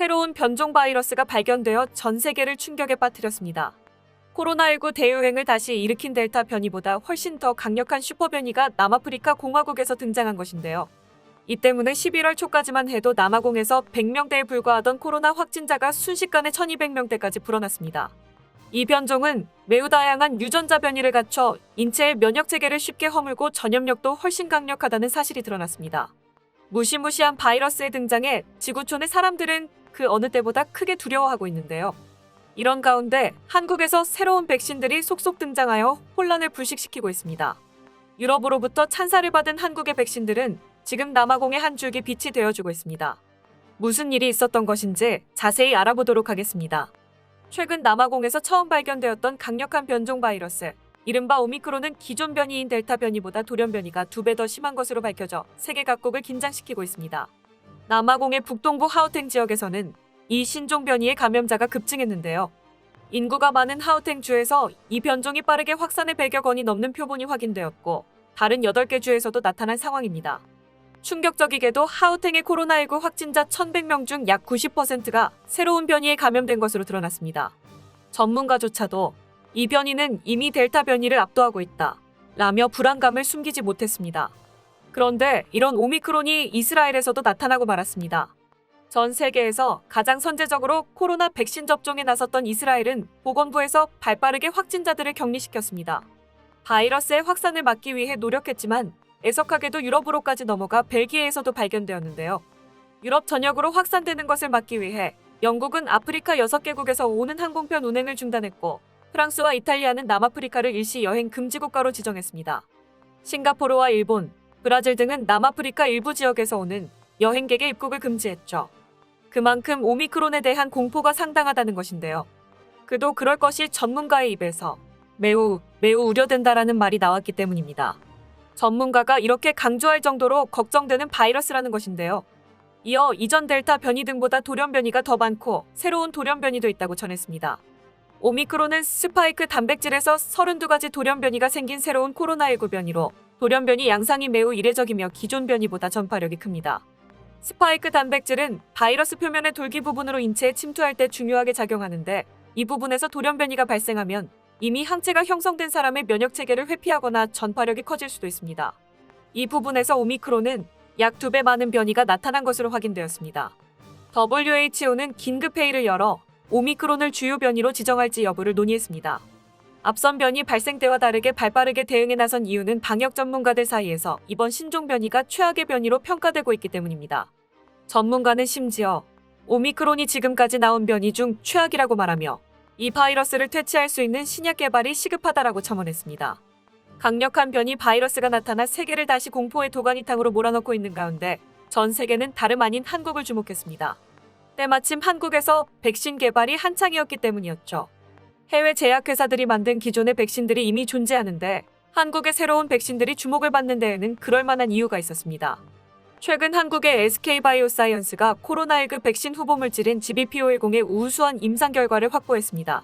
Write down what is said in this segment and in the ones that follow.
새로운 변종 바이러스가 발견되어 전 세계를 충격에 빠뜨렸습니다. 코로나19 대유행을 다시 일으킨 델타 변이보다 훨씬 더 강력한 슈퍼 변이가 남아프리카 공화국에서 등장한 것인데요. 이 때문에 11월 초까지만 해도 남아공에서 100명대에 불과하던 코로나 확진자가 순식간에 1200명대까지 불어났습니다. 이 변종은 매우 다양한 유전자 변이를 갖춰 인체의 면역 체계를 쉽게 허물고 전염력도 훨씬 강력하다는 사실이 드러났습니다. 무시무시한 바이러스의 등장에 지구촌의 사람들은 그 어느 때보다 크게 두려워하고 있는데요. 이런 가운데 한국에서 새로운 백신들이 속속 등장하여 혼란을 불식시키고 있습니다. 유럽으로부터 찬사를 받은 한국의 백신들은 지금 남아공의 한 줄기 빛이 되어주고 있습니다. 무슨 일이 있었던 것인지 자세히 알아보도록 하겠습니다. 최근 남아공에서 처음 발견되었던 강력한 변종 바이러스, 이른바 오미크론은 기존 변이인 델타 변이보다 돌연 변이가 2배 더 심한 것으로 밝혀져 세계 각국을 긴장시키고 있습니다. 남아공의 북동부 하우탱 지역에서는 이 신종 변이의 감염자가 급증했는데요. 인구가 많은 하우탱 주에서 이 변종이 빠르게 확산해 100여 건이 넘는 표본이 확인되었고 다른 8개 주에서도 나타난 상황입니다. 충격적이게도 하우탱의 코로나19 확진자 1100명 중 약 90%가 새로운 변이에 감염된 것으로 드러났습니다. 전문가조차도 이 변이는 이미 델타 변이를 압도하고 있다 라며 불안감을 숨기지 못했습니다. 그런데 이런 오미크론이 이스라엘에서도 나타나고 말았습니다. 전 세계에서 가장 선제적으로 코로나 백신 접종에 나섰던 이스라엘은 보건부에서 발빠르게 확진자들을 격리시켰습니다. 바이러스의 확산을 막기 위해 노력했지만 애석하게도 유럽으로까지 넘어가 벨기에에서도 발견되었는데요. 유럽 전역으로 확산되는 것을 막기 위해 영국은 아프리카 6개국에서 오는 항공편 운행을 중단했고 프랑스와 이탈리아는 남아프리카를 일시 여행 금지 국가로 지정했습니다. 싱가포르와 일본, 브라질 등은 남아프리카 일부 지역에서 오는 여행객의 입국을 금지했죠. 그만큼 오미크론에 대한 공포가 상당하다는 것인데요. 그도 그럴 것이 전문가의 입에서 매우 우려된다라는 말이 나왔기 때문입니다. 전문가가 이렇게 강조할 정도로 걱정되는 바이러스라는 것인데요. 이어 이전 델타 변이 등보다 돌연 변이가 더 많고 새로운 돌연 변이도 있다고 전했습니다. 오미크론은 스파이크 단백질에서 32가지 돌연 변이가 생긴 새로운 코로나19 변이로 돌연 변이 양상이 매우 이례적이며 기존 변이보다 전파력이 큽니다. 스파이크 단백질은 바이러스 표면의 돌기 부분으로 인체에 침투할 때 중요하게 작용하는데 이 부분에서 돌연 변이가 발생하면 이미 항체가 형성된 사람의 면역 체계를 회피하거나 전파력이 커질 수도 있습니다. 이 부분에서 오미크론은 약 2배 많은 변이가 나타난 것으로 확인되었습니다. WHO는 긴급회의를 열어 오미크론을 주요 변이로 지정할지 여부를 논의했습니다. 앞선 변이 발생 때와 다르게 발빠르게 대응에 나선 이유는 방역 전문가들 사이에서 이번 신종 변이가 최악의 변이로 평가되고 있기 때문입니다. 전문가는 심지어 오미크론이 지금까지 나온 변이 중 최악이라고 말하며 이 바이러스를 퇴치할 수 있는 신약 개발이 시급하다라고 첨언했습니다. 강력한 변이 바이러스가 나타나 세계를 다시 공포의 도가니탕으로 몰아넣고 있는 가운데 전 세계는 다름 아닌 한국을 주목했습니다. 때마침 한국에서 백신 개발이 한창이었기 때문이었죠. 해외 제약회사들이 만든 기존의 백신들이 이미 존재하는데 한국의 새로운 백신들이 주목을 받는 데에는 그럴 만한 이유가 있었습니다. 최근 한국의 SK바이오사이언스가 코로나19 백신 후보 물질인 GBP510의 우수한 임상 결과를 확보했습니다.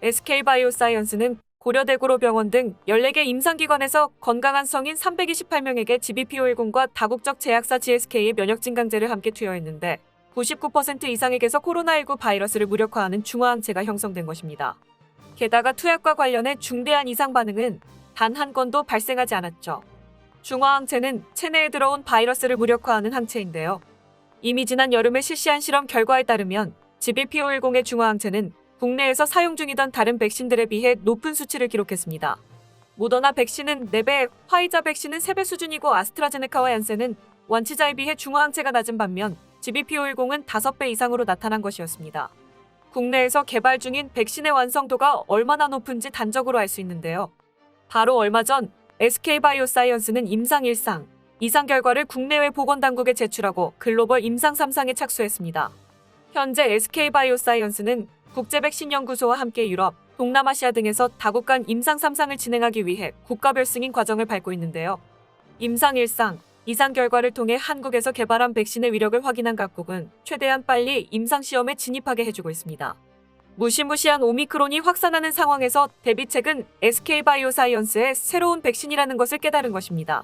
SK바이오사이언스는 고려대구로병원 등 14개 임상기관에서 건강한 성인 328명에게 GBP510과 다국적 제약사 GSK의 면역진강제를 함께 투여했는데 99% 이상에게서 코로나19 바이러스를 무력화하는 중화항체가 형성된 것입니다. 게다가 투약과 관련해 중대한 이상 반응은 단 한 건도 발생하지 않았죠. 중화항체는 체내에 들어온 바이러스를 무력화하는 항체인데요. 이미 지난 여름에 실시한 실험 결과에 따르면 GBP510의 중화항체는 국내에서 사용 중이던 다른 백신들에 비해 높은 수치를 기록했습니다. 모더나 백신은 4배, 화이자 백신은 3배 수준이고 아스트라제네카와 얀센은 원치자에 비해 중화항체가 낮은 반면 GBP510은 5배 이상으로 나타난 것이었습니다. 국내에서 개발 중인 백신의 완성도가 얼마나 높은지 단적으로 알 수 있는데요. 바로 얼마 전 SK바이오사이언스는 임상 1상, 2상 결과를 국내외 보건당국에 제출하고 글로벌 임상 3상에 착수했습니다. 현재 SK바이오사이언스는 국제백신연구소와 함께 유럽, 동남아시아 등에서 다국 간 임상 3상을 진행하기 위해 국가별 승인 과정을 밟고 있는데요. 임상 1상, 2상 결과를 통해 한국에서 개발한 백신의 위력을 확인한 각국은 최대한 빨리 임상시험에 진입하게 해주고 있습니다. 무시무시한 오미크론이 확산하는 상황에서 대비책은 SK바이오사이언스의 새로운 백신이라는 것을 깨달은 것입니다.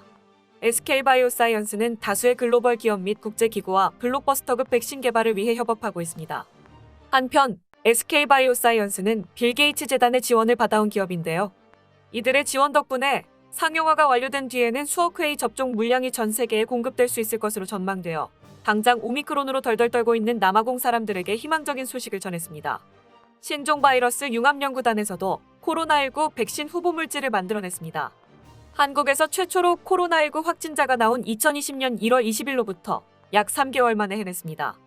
SK바이오사이언스는 다수의 글로벌 기업 및 국제기구와 블록버스터급 백신 개발을 위해 협업하고 있습니다. 한편 SK바이오사이언스는 빌 게이츠 재단의 지원을 받아온 기업인데요. 이들의 지원 덕분에 상용화가 완료된 뒤에는 수억 회의 접종 물량이 전 세계에 공급될 수 있을 것으로 전망되어 당장 오미크론으로 덜덜 떨고 있는 남아공 사람들에게 희망적인 소식을 전했습니다. 신종 바이러스 융합연구단에서도 코로나19 백신 후보 물질을 만들어냈습니다. 한국에서 최초로 코로나19 확진자가 나온 2020년 1월 20일로부터 약 3개월 만에 해냈습니다.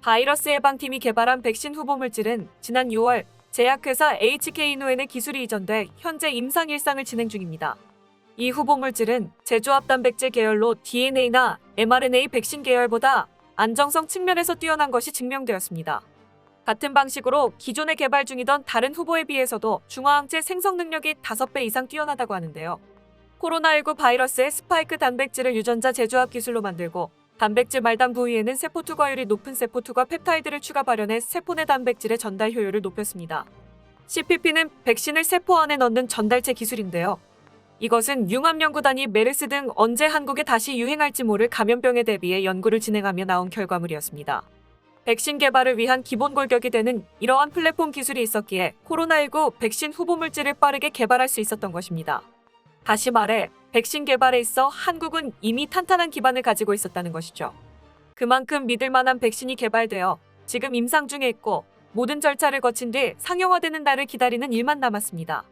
바이러스 예방팀이 개발한 백신 후보 물질은 지난 6월 제약회사 HK-이노엔의 기술이 이전돼 현재 임상 일상을 진행 중입니다. 이 후보 물질은 제조합 단백질 계열로 DNA나 mRNA 백신 계열보다 안정성 측면에서 뛰어난 것이 증명되었습니다. 같은 방식으로 기존에 개발 중이던 다른 후보에 비해서도 중화항체 생성 능력이 5배 이상 뛰어나다고 하는데요. 코로나19 바이러스의 스파이크 단백질을 유전자 제조합 기술로 만들고 단백질 말단 부위에는 세포 투과율이 높은 세포 투과 펩타이드를 추가 발현해 세포 내 단백질의 전달 효율을 높였습니다. CPP는 백신을 세포 안에 넣는 전달체 기술인데요. 이것은 융합연구단이 메르스 등 언제 한국에 다시 유행할지 모를 감염병에 대비해 연구를 진행하며 나온 결과물이었습니다. 백신 개발을 위한 기본 골격이 되는 이러한 플랫폼 기술이 있었기에 코로나19 백신 후보 물질을 빠르게 개발할 수 있었던 것입니다. 다시 말해 백신 개발에 있어 한국은 이미 탄탄한 기반을 가지고 있었다는 것이죠. 그만큼 믿을 만한 백신이 개발되어 지금 임상 중에 있고 모든 절차를 거친 뒤 상용화되는 날을 기다리는 일만 남았습니다.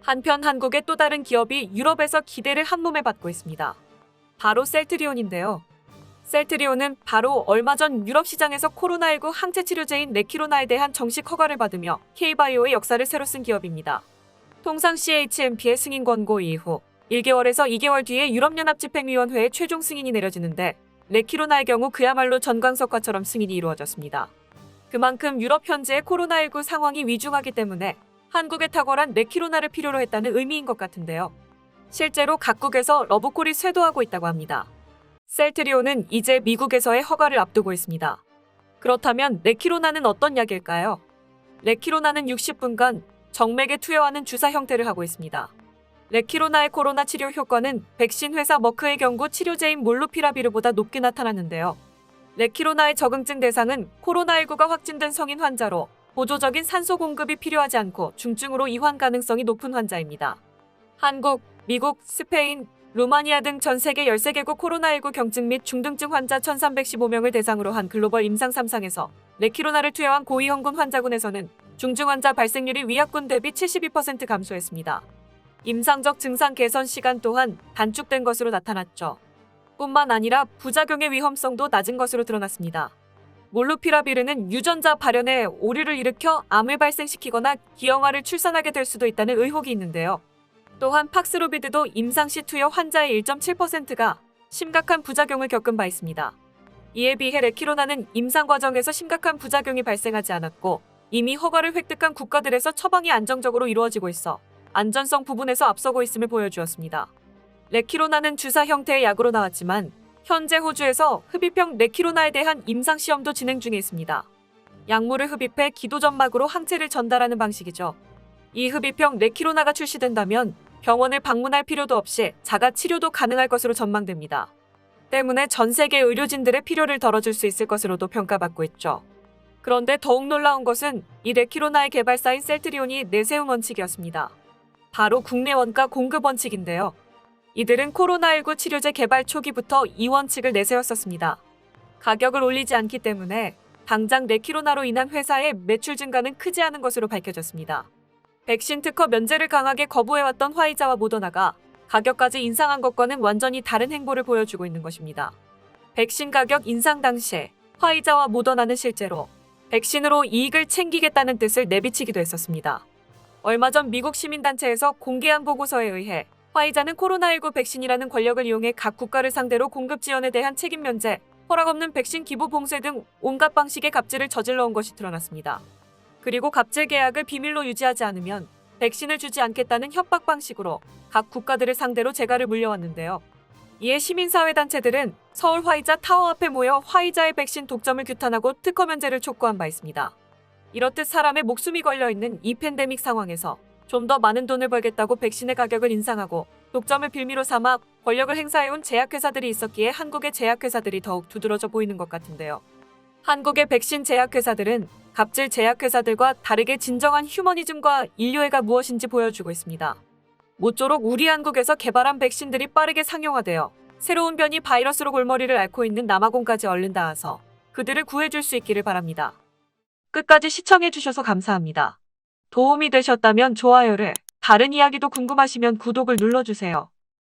한편 한국의 또 다른 기업이 유럽에서 기대를 한몸에 받고 있습니다. 바로 셀트리온인데요. 셀트리온은 바로 얼마 전 유럽 시장에서 코로나19 항체 치료제인 레키로나에 대한 정식 허가를 받으며 K바이오의 역사를 새로 쓴 기업입니다. 통상 CHMP의 승인 권고 이후 1개월에서 2개월 뒤에 유럽연합집행위원회의 최종 승인이 내려지는데 레키로나의 경우 그야말로 전광석화처럼 승인이 이루어졌습니다. 그만큼 유럽 현재의 코로나19 상황이 위중하기 때문에 한국에 탁월한 레키로나를 필요로 했다는 의미인 것 같은데요. 실제로 각국에서 러브콜이 쇄도하고 있다고 합니다. 셀트리온은 이제 미국에서의 허가를 앞두고 있습니다. 그렇다면 레키로나는 어떤 약일까요? 레키로나는 60분간 정맥에 투여하는 주사 형태를 하고 있습니다. 레키로나의 코로나 치료 효과는 백신 회사 머크의 경구 치료제인 몰루피라비르보다 높게 나타났는데요. 레키로나의 적응증 대상은 코로나19가 확진된 성인 환자로 보조적인 산소 공급이 필요하지 않고 중증으로 이환 가능성이 높은 환자입니다. 한국, 미국, 스페인, 루마니아 등 전 세계 13개국 코로나19 경증 및 중등증 환자 1,315명을 대상으로 한 글로벌 임상 3상에서 레키로나를 투여한 고위험군 환자군에서는 중증 환자 발생률이 위약군 대비 72% 감소했습니다. 임상적 증상 개선 시간 또한 단축된 것으로 나타났죠. 뿐만 아니라 부작용의 위험성도 낮은 것으로 드러났습니다. 몰루피라비르는 유전자 발현에 오류를 일으켜 암을 발생시키거나 기형아를 출산하게 될 수도 있다는 의혹이 있는데요. 또한 팍스로비드도 임상 시 투여 환자의 1.7%가 심각한 부작용을 겪은 바 있습니다. 이에 비해 레키로나는 임상 과정에서 심각한 부작용이 발생하지 않았고 이미 허가를 획득한 국가들에서 처방이 안정적으로 이루어지고 있어 안전성 부분에서 앞서고 있음을 보여주었습니다. 레키로나는 주사 형태의 약으로 나왔지만 현재 호주에서 흡입형 레키로나에 대한 임상시험도 진행 중에 있습니다. 약물을 흡입해 기도점막으로 항체를 전달하는 방식이죠. 이 흡입형 레키로나가 출시된다면 병원을 방문할 필요도 없이 자가 치료도 가능할 것으로 전망됩니다. 때문에 전 세계 의료진들의 필요를 덜어줄 수 있을 것으로도 평가받고 있죠. 그런데 더욱 놀라운 것은 이 레키로나의 개발사인 셀트리온이 내세운 원칙이었습니다. 바로 국내 원가 공급 원칙인데요. 이들은 코로나19 치료제 개발 초기부터 이 원칙을 내세웠었습니다. 가격을 올리지 않기 때문에 당장 레키로나로 인한 회사의 매출 증가는 크지 않은 것으로 밝혀졌습니다. 백신 특허 면제를 강하게 거부해왔던 화이자와 모더나가 가격까지 인상한 것과는 완전히 다른 행보를 보여주고 있는 것입니다. 백신 가격 인상 당시 화이자와 모더나는 실제로 백신으로 이익을 챙기겠다는 뜻을 내비치기도 했었습니다. 얼마 전 미국 시민단체에서 공개한 보고서에 의해 화이자는 코로나19 백신이라는 권력을 이용해 각 국가를 상대로 공급 지원에 대한 책임 면제, 허락 없는 백신 기부 봉쇄 등 온갖 방식의 갑질을 저질러온 것이 드러났습니다. 그리고 갑질 계약을 비밀로 유지하지 않으면 백신을 주지 않겠다는 협박 방식으로 각 국가들을 상대로 재갈을 물려왔는데요. 이에 시민사회단체들은 서울 화이자 타워 앞에 모여 화이자의 백신 독점을 규탄하고 특허 면제를 촉구한 바 있습니다. 이렇듯 사람의 목숨이 걸려있는 이 팬데믹 상황에서 좀 더 많은 돈을 벌겠다고 백신의 가격을 인상하고 독점을 빌미로 삼아 권력을 행사해온 제약회사들이 있었기에 한국의 제약회사들이 더욱 두드러져 보이는 것 같은데요. 한국의 백신 제약회사들은 갑질 제약회사들과 다르게 진정한 휴머니즘과 인류애가 무엇인지 보여주고 있습니다. 모쪼록 우리 한국에서 개발한 백신들이 빠르게 상용화되어 새로운 변이 바이러스로 골머리를 앓고 있는 남아공까지 얼른 닿아서 그들을 구해줄 수 있기를 바랍니다. 끝까지 시청해주셔서 감사합니다. 도움이 되셨다면 좋아요를, 다른 이야기도 궁금하시면 구독을 눌러주세요.